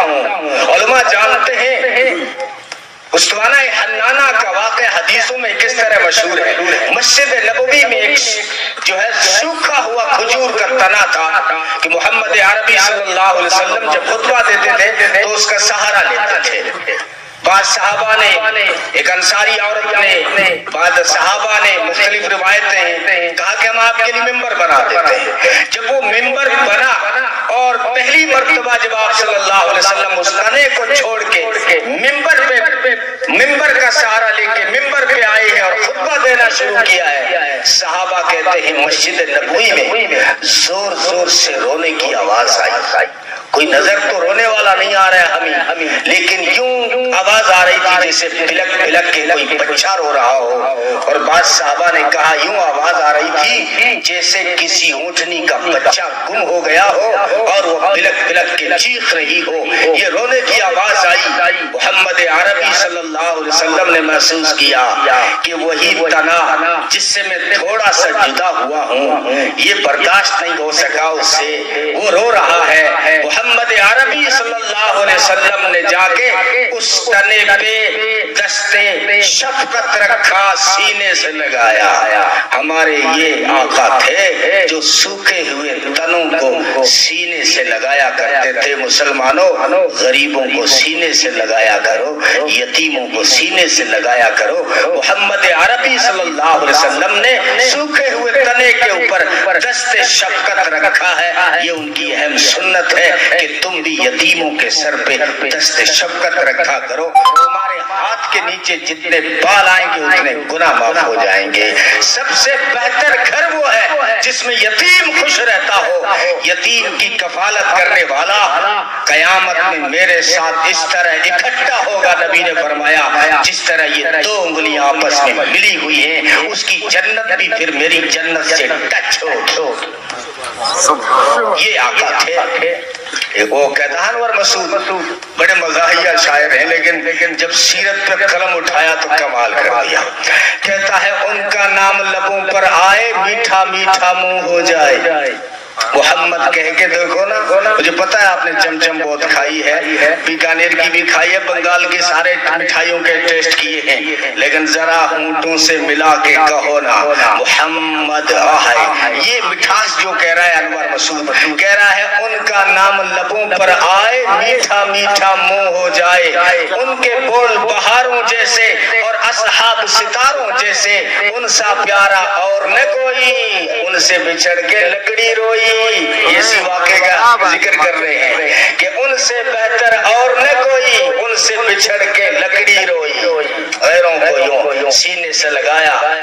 ہوں۔ علماء جانتے ہیں اسطوانہ حنانہ کا واقعہ حدیثوں میں کس طرح مشہور ہے۔ مسجد نبوی میں ایک جو ہے سوکھا ہوا کھجور کا تنا تھا کہ محمد عربی صلی اللہ علیہ وسلم جب خطبہ دیتے تھے تو اس کا سہارا لیتے تھے۔ بعض صحابہ نے، ایک انصاری عورت نے، بعض صحابہ نے، مختلف روایتیں کہا کہ ہم آپ کے لیے ممبر بنا دیتے ہیں۔ جب وہ ممبر بنا اور پہلی مرتبہ جب آپ صلی اللہ علیہ وسلم اس تنے کو چھوڑ کے ممبر کا سہارا لے کے ممبر پہ آئے ہیں اور خطبہ دینا شروع کیا ہے، صحابہ کہتے ہیں مسجد نبوی میں زور زور سے رونے کی آواز آئی۔ کوئی نظر تو رونے والا نہیں آ رہا ہے ہمیں، لیکن یوں آواز آ رہی تھی جیسے پلک پلک کے کوئی بچہ رو رہا ہو، اور بعض صحابہ نے کہا یوں آواز آ رہی تھی جیسے کسی اونٹنی کا بچہ گم ہو گیا ہو اور وہ پلک پلک کے چیخ رہی ہو، یہ رونے کی آواز آئی۔ محمد عربی صلی اللہ علیہ وسلم نے محسوس کیا کہ وہی تنا جس سے میں تھوڑا سا جدا ہوا ہوں، یہ برداشت نہیں ہو سکا اس سے، وہ رو رہا ہے۔ محمد عربی صلی اللہ علیہ وسلم نے جا کے اس تنے پہ دستے شفقت رکھا، سینے سے لگایا۔ ہمارے یہ آقا تھے جو سوکھے ہوئے تنوں کو سینے سے لگایا کرتے تھے۔ مسلمانوں، غریبوں کو سینے سے لگایا کرو، یتیموں کو سینے سے لگایا کرو۔ محمد عربی صلی اللہ علیہ وسلم نے سوکھے ہوئے تنے کے اوپر دست شفقت رکھا ہے، یہ ان کی اہم سنت ہے کہ تم بھی یتیموں کے سر پہ دست شفقت رکھا کرو۔ تمہارے ہاتھ کے نیچے جتنے بال آئیں گے اتنے گناہ معاف ہو جائیں گے۔ سب سے بہتر گھر وہ ہے جس میں یتیم خوش رہتا ہو۔ یتیم کی کفالت کرنے والا قیامت میں میرے ساتھ اس طرح اکٹھا ہوگا، نبی نے فرمایا جس طرح یہ دو انگلیاں آپس میں ملی ہوئی ہیں، اس کی جنت بھی پھر میری جنت سے ٹچ ہو۔ یہ آقا تھے۔ وہ کہتا انور مسعود بڑے مزاحیہ شاعر ہیں، لیکن جب سیرت پہ قلم اٹھایا تو کمال کر دیا۔ کہتا ہے ان کا نام لبوں پر آئے، میٹھا میٹھا منہ ہو جائے۔ محمد کہہ کے دیکھو نا، مجھے پتا ہے آپ نے چمچم بہت کھائی ہے، بیکانیر کی بھی کھائی ہے، بنگال کی سارے مٹھائیوں کے ٹیسٹ کیے ہیں، لیکن ذرا ہونٹوں سے ملا کے کہو نا محمد ہے۔ یہ مٹھاس جو کہہ رہا ہے انور مسعود، کہہ رہا ہے ان کا نام لبوں پر آئے، میٹھا میٹھا منہ ہو جائے۔ ان کے بول بہاروں جیسے اور اصحاب ستاروں جیسے، ان سا پیارا اور نہ کوئی، ان سے بچھڑ کے لکڑی روئی۔ یہ اسی واقعے کا ذکر کر رہے ہیں کہ ان سے بہتر اور نہ کوئی، ان سے بچھڑ کے لکڑی روئی۔ غیروں کو یوں سینے سے لگایا۔